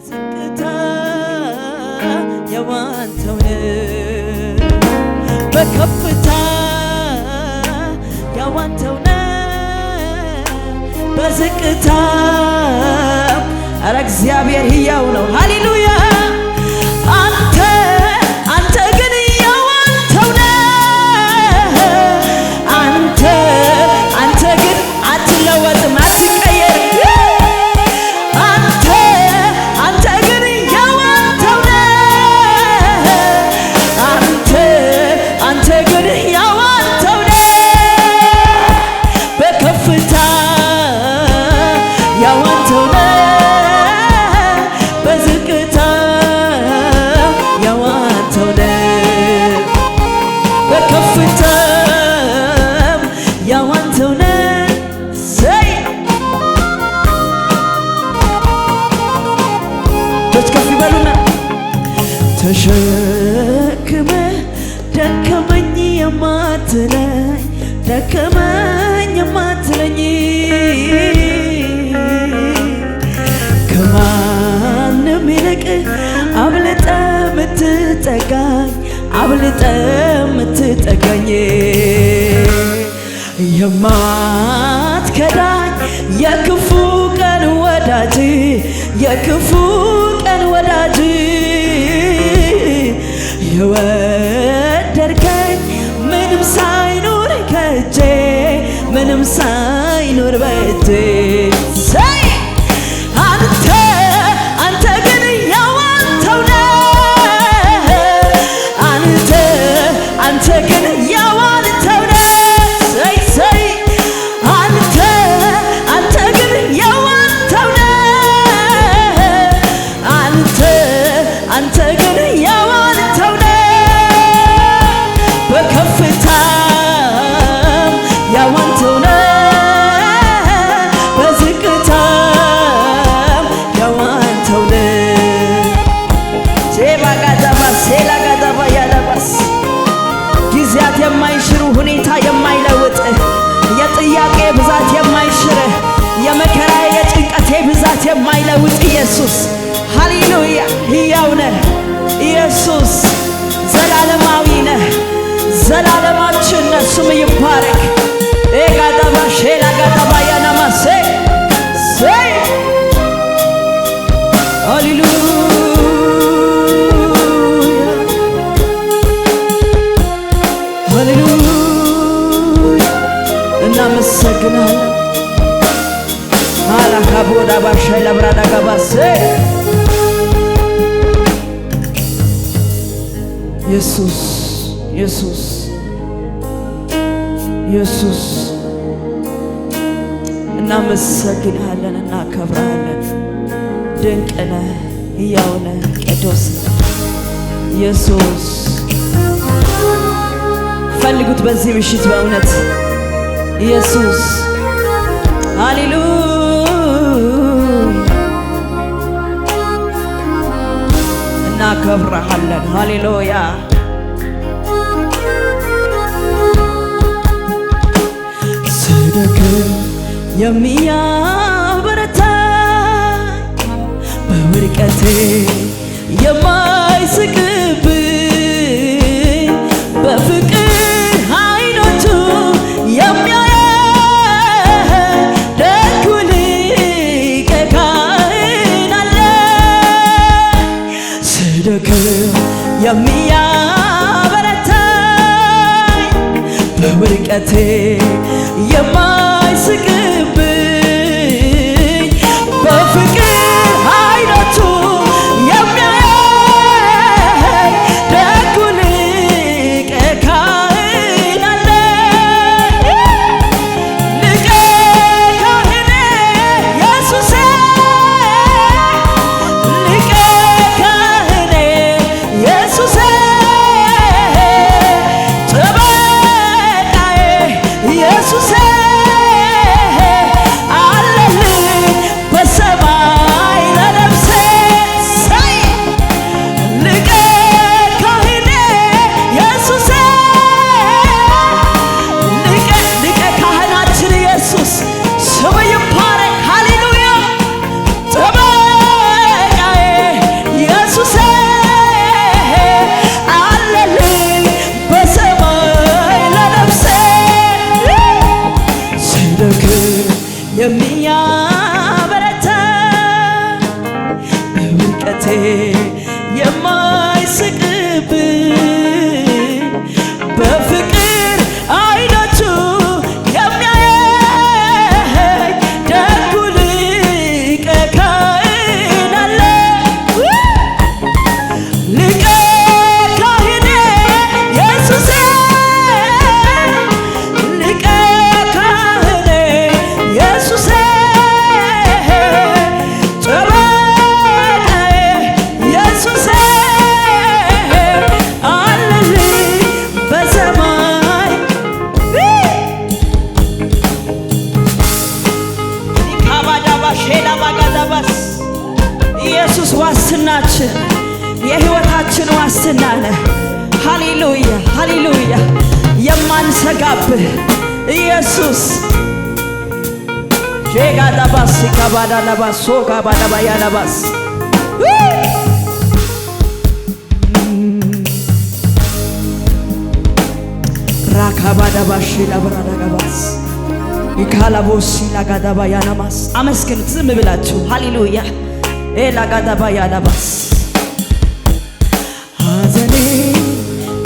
በዝቅታ ያዋንተው በከፍታ ያዋንተው በዝቅታ ኧረ እግዚአብሔር ሕያው ነው። ሃሌሉያ አንተ ግን ያዋንተው አንተ ግን አትለወጥም፣ አትቀየርም። አንተ ግን ያዋንተው አንተ ግን ያዋንተው በከፍታ ያዋንተው በዝቅታ ያዋንተው በከፍታ ያዋንተው ሰይ ጆች ከፍ ይበሉና ተሸክመ ደከመኝ የማትለኝ ደከመኝ የማትለኝ ከማንም ይልቅ አብልጠ ምትጠጋኝ አብልጠ ምትጠጋኝ የማትከዳኝ የክፉ ቀን ወዳጅ የክፉ ቀን ወዳጅ የወደድከኝ ምንም ሳይኖር ከእጄ ምንም ሳይኖር በእጄ አንተ ግን ያዋንተው አንተ ግን ያዋንተው አንተ ግን ያዋንተው አንተ ግን ያዋንተው በከፍታ ያዋንተው በዝቅታ ያዋንተው ሴላጋዳባ ያለባስ ጊዜያት የማይሽሩ ሁኔታ የማይለውጥ የጥያቄ ብዛት የማይሽር የመከራ የጭንቀቴ ብዛት የማይለውጥ ኢየሱስ ሃሌሉያ ሕያው ነህ ኢየሱስ ዘላለማዊ ነህ ዘላለማችን ነህ ስም ይባረክ ኤጋዳባ ሼላጋዳባ ያናማሴ ሴይ ሃሌሉያ ሃሌሉያ እናመሰግናለን አላካቦዳ ባሻይ ለብራዳ ጋባሴ ኢየሱስ ኢየሱስ ኢየሱስ እናመሰግናለን እናከብራለን። ድንቅ ነህ ሕያው ነህ ቅዱስ ኢየሱስ ፈልጉት በዚህ ምሽት በእውነት ኢየሱስ ሃሌሉያ እናከብርሃለን ሃሌሉያ ስደክም የሚያበረታኝ በውድቀቴ የማይስቅብኝ በፍቅር ዓይኖቹ የሚያየኝ ደጉ ሊቀ ካህን አለኝ። ስደክም የሚያበረታኝ በውድቀቴ የማይስቅብኝ በፍቅር ዓይኖቹ የሚያየኝ ደጉ ሊቀ ካህን አለኝ። ሊቀ ካህኔ ኢየሱሴ ሊቀ ካህኔ ኢየሱሴ ጠበቃዬ ኢየሱሴ የማይስቅብኝ በፍቅር አይኖቹ የሚያየኝ ደጉ ሊቀ ካህን አለ። ሊቀ ካህኔ ኢየሱሴ ሊቀ ካህኔ ኢየሱሴ ጠበቃዬ ኢየሱሴ አለልኝ በሰማይ ካባዳባሼላባጋዳባስ ኢየሱስ ዋስትናችን የሕይወታችን ዋስትና ነህ። ሃሌሉያ ሃሌሉያ የማንሰጋብህ ኢየሱስ ጄጋዳባስ ካባዳላባስ ካባዳባያላባስ ራካባዳባሼላብራዳጋባስ ኢካላቦሲ ላጋዳባያናማስ አመስግኑት ዝም ብላችሁ ሃሌሉያ ላጋዳባያላባስ ሐዘኔ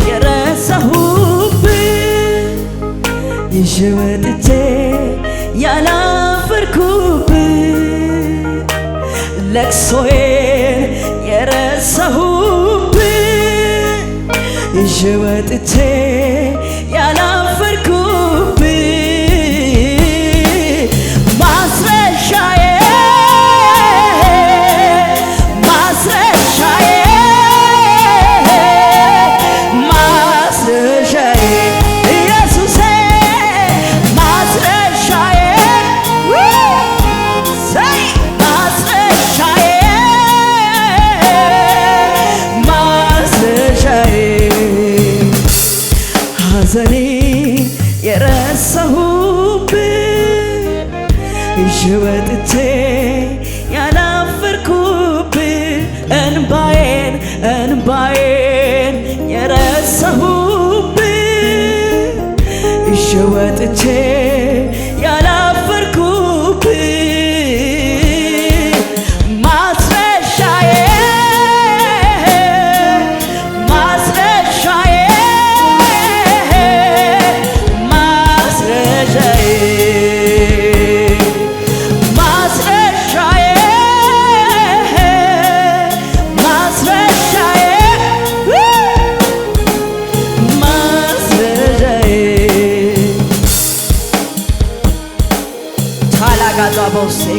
የረሳሁብህ ይዤ ወጥቼ ያላፈርኩብህ ለቅሶዬን የረሳሁብህ ይዤ ወጥቼ ያላፈርኩብህ ማስረሻዬ ኢየሱሴ ማስረሻዬ ሐዘኔ የረሳሁብህ ይዤ ወጥቼ ያላፈርኩብህ እንባዬን የረሳሁብህ ይዤ ወጥቼ ያላፈርኩብህ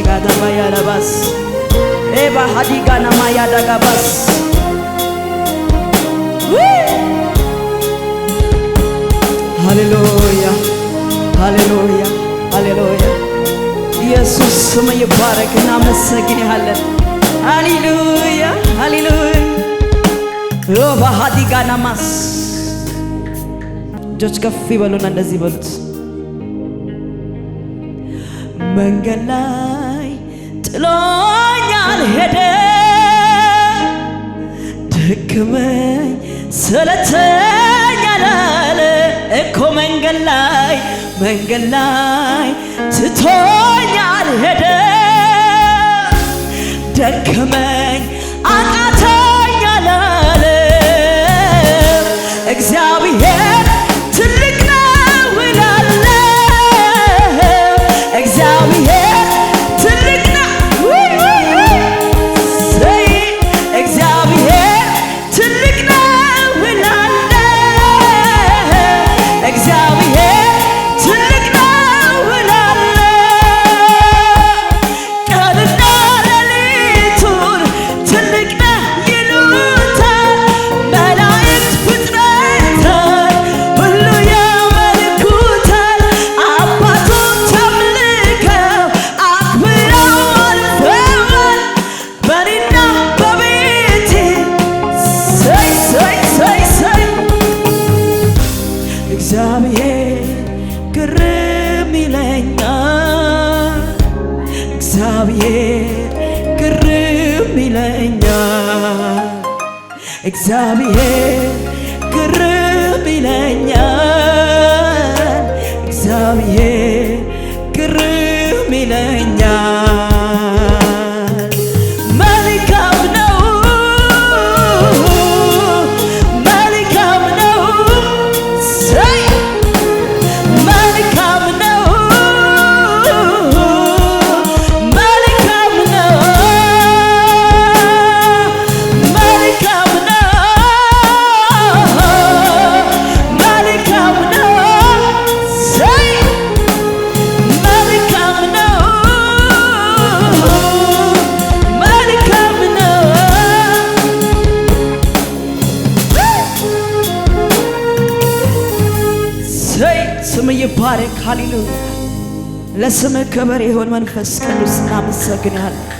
ጋዳባያላባስ ኤባ ሀዲጋና ማያዳጋባስ ሃሌሉያ ሃሌሉያ ሃሌሉያ ኢየሱስ ስም ይባረክ። እናመሰግንሃለን። ሃሌሉያ ሃሌሉያ ሮባ ሀዲጋናማስ እጆች ከፍ ይበሉና እንደዚህ በሉት። መንገድ ላይ ጥሎኛል ሄደ ደከመኝ ሰለቸኝ አላለ እኮ መንገድ ላይ ትቶኛል ሄደ ደከመኝ አቃተኝ አላለ እግዚአብሔር ትልቅ ነው እላለሁ እግዚአብሔር ትልቅ ነው እግዚአብሔር ትልቅ ነው እላለሁ እግዚአብሔር ትልቅ ነው እላለሁ ቀንና ሌሊቱን ትልቅ ነው ይሉታል መላእክት ፍጥረታት ሁሉ ያመልኩታል አባቶች አምልከው አክብረው አልፈዋል በእኔና በቤቴ ሰይ እግዚአብሔር ግርም ይለኛል እግዚአብሔር ግርም ይለኛል እግዚአብሔር ግርም ይለኛል እግዚአብሔር ግርም ይለኛል መልካም ነው ይባረክ። ሃሌሉያ ለስምህ ክብር ይሁን። መንፈስ ቅዱስ እናመሰግናለን።